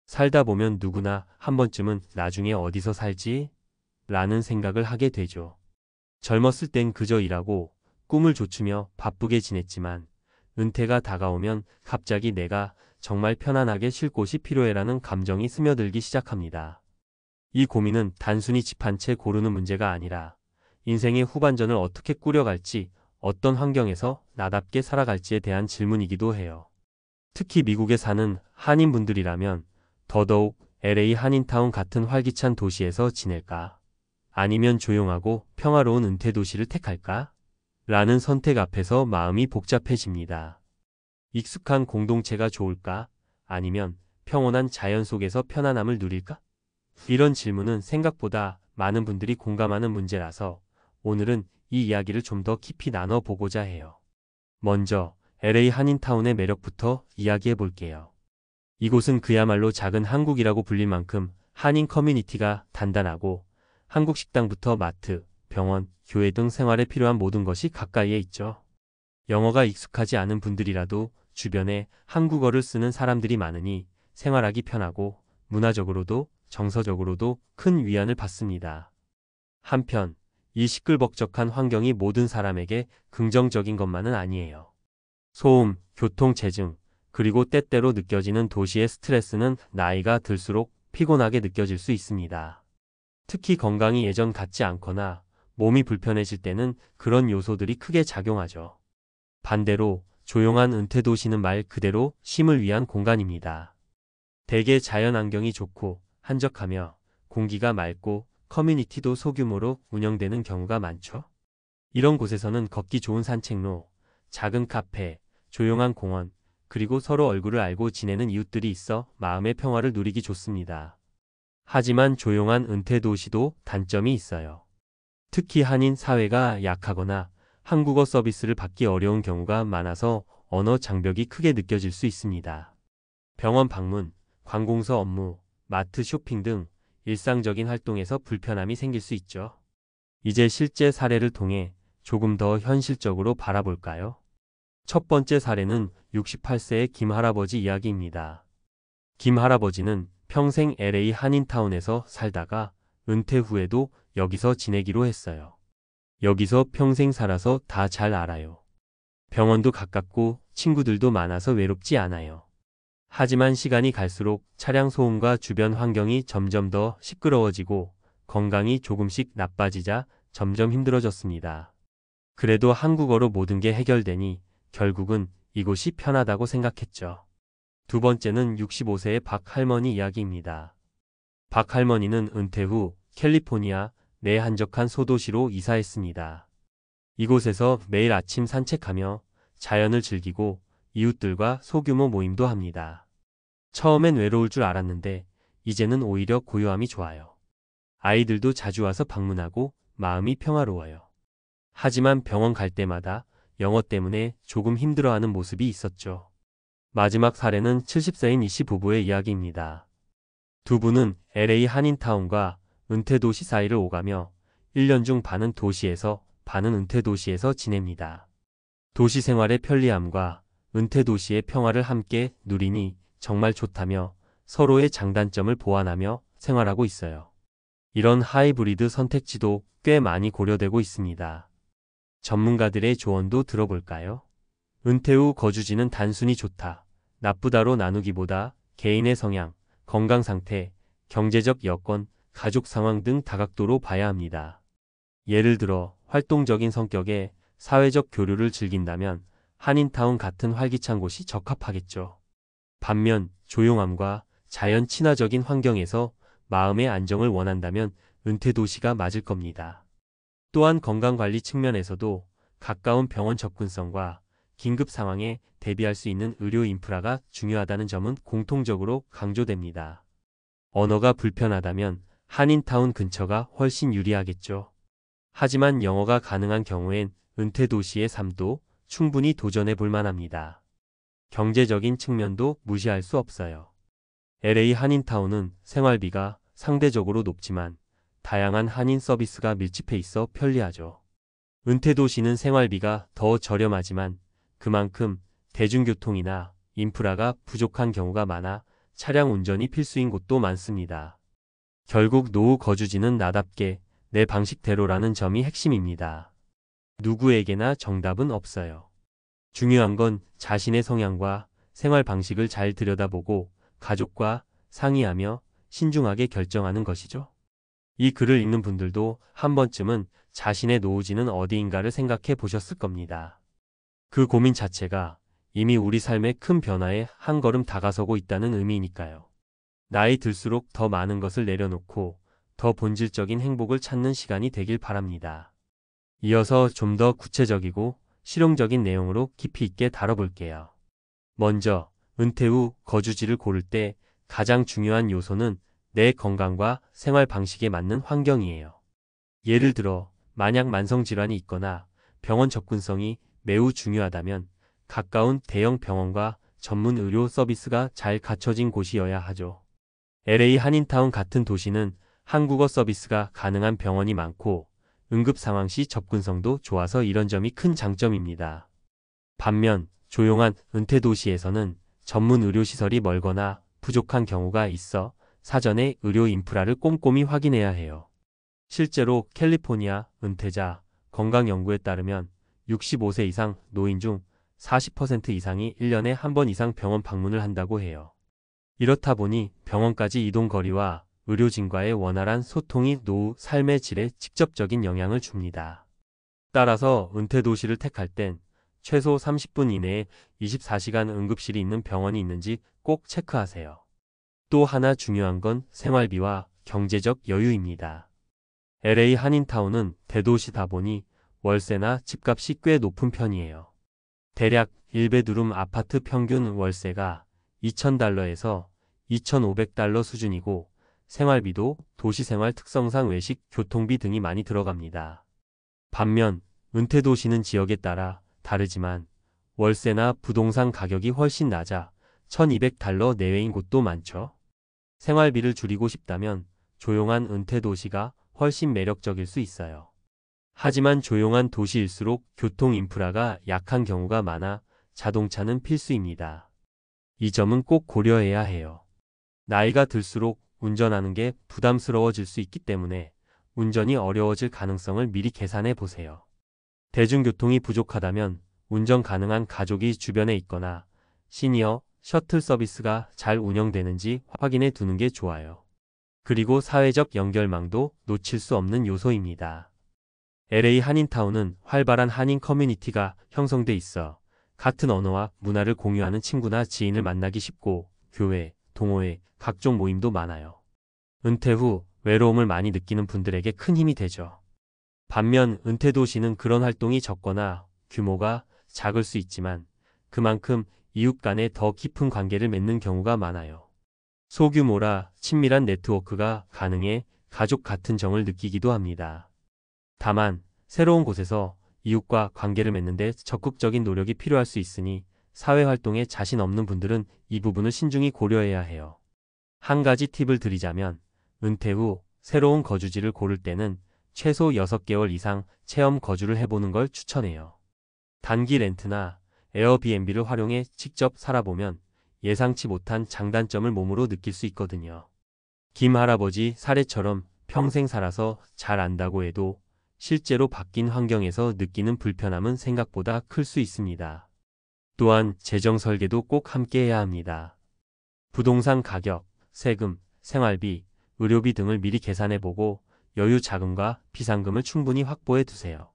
살다 보면 누구나 한 번쯤은 나중에 어디서 살지? 라는 생각을 하게 되죠. 젊었을 땐 그저 일하고 꿈을 좇으며 바쁘게 지냈지만 은퇴가 다가오면 갑자기 내가 정말 편안하게 쉴 곳이 필요해라는 감정이 스며들기 시작합니다. 이 고민은 단순히 집 한 채 고르는 문제가 아니라 인생의 후반전을 어떻게 꾸려갈지, 어떤 환경에서 나답게 살아갈지에 대한 질문이기도 해요. 특히 미국에 사는 한인분들이라면 더더욱 LA 한인타운 같은 활기찬 도시에서 지낼까? 아니면 조용하고 평화로운 은퇴 도시를 택할까? 라는 선택 앞에서 마음이 복잡해집니다. 익숙한 공동체가 좋을까? 아니면 평온한 자연 속에서 편안함을 누릴까? 이런 질문은 생각보다 많은 분들이 공감하는 문제라서 오늘은 이 이야기를 좀 더 깊이 나눠보고자 해요. 먼저 LA 한인타운의 매력부터 이야기해 볼게요. 이곳은 그야말로 작은 한국이라고 불릴 만큼 한인 커뮤니티가 단단하고 한국 식당부터 마트, 병원, 교회 등 생활에 필요한 모든 것이 가까이에 있죠. 영어가 익숙하지 않은 분들이라도 주변에 한국어를 쓰는 사람들이 많으니 생활하기 편하고 문화적으로도 정서적으로도 큰 위안을 받습니다. 한편 이 시끌벅적한 환경이 모든 사람에게 긍정적인 것만은 아니에요. 소음, 교통체증, 그리고 때때로 느껴지는 도시의 스트레스는 나이가 들수록 피곤하게 느껴질 수 있습니다. 특히 건강이 예전 같지 않거나 몸이 불편해질 때는 그런 요소들이 크게 작용하죠. 반대로 조용한 은퇴 도시는 말 그대로 쉼을 위한 공간입니다. 대개 자연 환경이 좋고 한적하며 공기가 맑고 커뮤니티도 소규모로 운영되는 경우가 많죠. 이런 곳에서는 걷기 좋은 산책로, 작은 카페, 조용한 공원, 그리고 서로 얼굴을 알고 지내는 이웃들이 있어 마음의 평화를 누리기 좋습니다. 하지만 조용한 은퇴 도시도 단점이 있어요. 특히 한인 사회가 약하거나 한국어 서비스를 받기 어려운 경우가 많아서 언어 장벽이 크게 느껴질 수 있습니다. 병원 방문, 관공서 업무, 마트 쇼핑 등 일상적인 활동에서 불편함이 생길 수 있죠. 이제 실제 사례를 통해 조금 더 현실적으로 바라볼까요? 첫 번째 사례는 68세의 김 할아버지 이야기입니다. 김 할아버지는 평생 LA 한인타운에서 살다가 은퇴 후에도 여기서 지내기로 했어요. 여기서 평생 살아서 다 잘 알아요. 병원도 가깝고 친구들도 많아서 외롭지 않아요. 하지만 시간이 갈수록 차량 소음과 주변 환경이 점점 더 시끄러워지고 건강이 조금씩 나빠지자 점점 힘들어졌습니다. 그래도 한국어로 모든 게 해결되니 결국은 이곳이 편하다고 생각했죠. 두 번째는 65세의 박 할머니 이야기입니다. 박 할머니는 은퇴 후 캘리포니아 내 한적한 소도시로 이사했습니다. 이곳에서 매일 아침 산책하며 자연을 즐기고 이웃들과 소규모 모임도 합니다. 처음엔 외로울 줄 알았는데 이제는 오히려 고요함이 좋아요. 아이들도 자주 와서 방문하고 마음이 평화로워요. 하지만 병원 갈 때마다 영어 때문에 조금 힘들어하는 모습이 있었죠. 마지막 사례는 70세인 이씨 부부의 이야기입니다. 두 분은 LA 한인타운과 은퇴도시 사이를 오가며 1년 중 반은 도시에서 반은 은퇴도시에서 지냅니다. 도시 생활의 편리함과 은퇴도시의 평화를 함께 누리니 정말 좋다며 서로의 장단점을 보완하며 생활하고 있어요. 이런 하이브리드 선택지도 꽤 많이 고려되고 있습니다. 전문가들의 조언도 들어볼까요? 은퇴 후 거주지는 단순히 좋다, 나쁘다로 나누기보다 개인의 성향, 건강 상태, 경제적 여건, 가족 상황 등 다각도로 봐야 합니다. 예를 들어 활동적인 성격에 사회적 교류를 즐긴다면 한인타운 같은 활기찬 곳이 적합하겠죠. 반면 조용함과 자연 친화적인 환경에서 마음의 안정을 원한다면 은퇴도시가 맞을 겁니다. 또한 건강관리 측면에서도 가까운 병원 접근성과 긴급 상황에 대비할 수 있는 의료 인프라가 중요하다는 점은 공통적으로 강조됩니다. 언어가 불편하다면 한인타운 근처가 훨씬 유리하겠죠. 하지만 영어가 가능한 경우엔 은퇴도시의 삶도 충분히 도전해 볼 만합니다. 경제적인 측면도 무시할 수 없어요. LA 한인타운은 생활비가 상대적으로 높지만 다양한 한인 서비스가 밀집해 있어 편리하죠. 은퇴도시는 생활비가 더 저렴하지만 그만큼 대중교통이나 인프라가 부족한 경우가 많아 차량 운전이 필수인 곳도 많습니다. 결국 노후 거주지는 나답게 내 방식대로라는 점이 핵심입니다. 누구에게나 정답은 없어요. 중요한 건 자신의 성향과 생활 방식을 잘 들여다보고 가족과 상의하며 신중하게 결정하는 것이죠. 이 글을 읽는 분들도 한 번쯤은 자신의 노후지는 어디인가를 생각해 보셨을 겁니다. 그 고민 자체가 이미 우리 삶의 큰 변화에 한 걸음 다가서고 있다는 의미니까요. 나이 들수록 더 많은 것을 내려놓고 더 본질적인 행복을 찾는 시간이 되길 바랍니다. 이어서 좀 더 구체적이고 실용적인 내용으로 깊이 있게 다뤄볼게요. 먼저, 은퇴 후 거주지를 고를 때 가장 중요한 요소는 내 건강과 생활 방식에 맞는 환경이에요. 예를 들어, 만약 만성질환이 있거나 병원 접근성이 매우 중요하다면 가까운 대형 병원과 전문 의료 서비스가 잘 갖춰진 곳이어야 하죠. LA 한인타운 같은 도시는 한국어 서비스가 가능한 병원이 많고 응급 상황 시 접근성도 좋아서 이런 점이 큰 장점입니다. 반면 조용한 은퇴 도시에서는 전문 의료시설이 멀거나 부족한 경우가 있어 사전에 의료 인프라를 꼼꼼히 확인해야 해요. 실제로 캘리포니아 은퇴자 건강연구에 따르면 65세 이상 노인 중 40% 이상이 1년에 한 번 이상 병원 방문을 한다고 해요. 이렇다 보니 병원까지 이동 거리와 의료진과의 원활한 소통이 노후 삶의 질에 직접적인 영향을 줍니다. 따라서 은퇴 도시를 택할 땐 최소 30분 이내에 24시간 응급실이 있는 병원이 있는지 꼭 체크하세요. 또 하나 중요한 건 생활비와 경제적 여유입니다. LA 한인타운은 대도시다 보니 월세나 집값이 꽤 높은 편이에요. 대략 1베드룸 아파트 평균 월세가 $2,000에서 $2,500 수준이고 생활비도 도시생활 특성상 외식, 교통비 등이 많이 들어갑니다. 반면 은퇴 도시는 지역에 따라 다르지만 월세나 부동산 가격이 훨씬 낮아 $1,200 내외인 곳도 많죠. 생활비를 줄이고 싶다면 조용한 은퇴 도시가 훨씬 매력적일 수 있어요. 하지만 조용한 도시일수록 교통 인프라가 약한 경우가 많아 자동차는 필수입니다. 이 점은 꼭 고려해야 해요. 나이가 들수록 운전하는 게 부담스러워질 수 있기 때문에 운전이 어려워질 가능성을 미리 계산해 보세요. 대중교통이 부족하다면 운전 가능한 가족이 주변에 있거나 시니어 셔틀 서비스가 잘 운영되는지 확인해 두는 게 좋아요. 그리고 사회적 연결망도 놓칠 수 없는 요소입니다. LA 한인타운은 활발한 한인 커뮤니티가 형성돼 있어 같은 언어와 문화를 공유하는 친구나 지인을 만나기 쉽고 교회, 동호회, 각종 모임도 많아요. 은퇴 후 외로움을 많이 느끼는 분들에게 큰 힘이 되죠. 반면 은퇴 도시는 그런 활동이 적거나 규모가 작을 수 있지만 그만큼 이웃 간에 더 깊은 관계를 맺는 경우가 많아요. 소규모라 친밀한 네트워크가 가능해 가족 같은 정을 느끼기도 합니다. 다만 새로운 곳에서 이웃과 관계를 맺는데 적극적인 노력이 필요할 수 있으니 사회활동에 자신 없는 분들은 이 부분을 신중히 고려해야 해요. 한 가지 팁을 드리자면 은퇴 후 새로운 거주지를 고를 때는 최소 6개월 이상 체험 거주를 해보는 걸 추천해요. 단기 렌트나 에어비앤비를 활용해 직접 살아보면 예상치 못한 장단점을 몸으로 느낄 수 있거든요. 김 할아버지 사례처럼 평생 살아서 잘 안다고 해도 실제로 바뀐 환경에서 느끼는 불편함은 생각보다 클 수 있습니다. 또한 재정 설계도 꼭 함께 해야 합니다. 부동산 가격, 세금, 생활비, 의료비 등을 미리 계산해보고 여유 자금과 비상금을 충분히 확보해 두세요.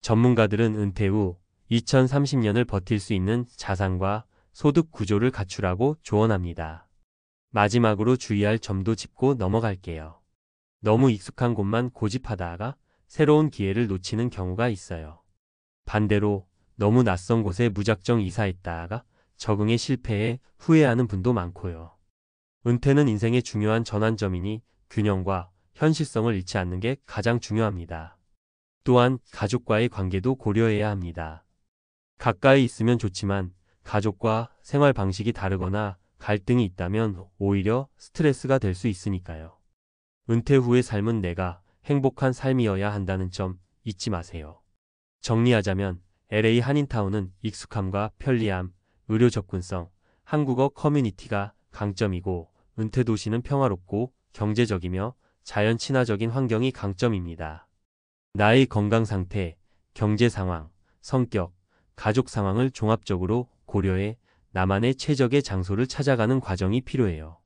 전문가들은 은퇴 후 2030년을 버틸 수 있는 자산과 소득 구조를 갖추라고 조언합니다. 마지막으로 주의할 점도 짚고 넘어갈게요. 너무 익숙한 곳만 고집하다가 새로운 기회를 놓치는 경우가 있어요. 반대로 너무 낯선 곳에 무작정 이사했다가 적응에 실패해 후회하는 분도 많고요. 은퇴는 인생의 중요한 전환점이니 균형과 현실성을 잃지 않는 게 가장 중요합니다. 또한 가족과의 관계도 고려해야 합니다. 가까이 있으면 좋지만 가족과 생활 방식이 다르거나 갈등이 있다면 오히려 스트레스가 될 수 있으니까요. 은퇴 후의 삶은 내가 행복한 삶이어야 한다는 점 잊지 마세요. 정리하자면 LA 한인타운은 익숙함과 편리함, 의료 접근성, 한국어 커뮤니티가 강점이고 은퇴 도시는 평화롭고 경제적이며 자연 친화적인 환경이 강점입니다. 나의 건강 상태, 경제 상황, 성격, 가족 상황을 종합적으로 고려해 나만의 최적의 장소를 찾아가는 과정이 필요해요.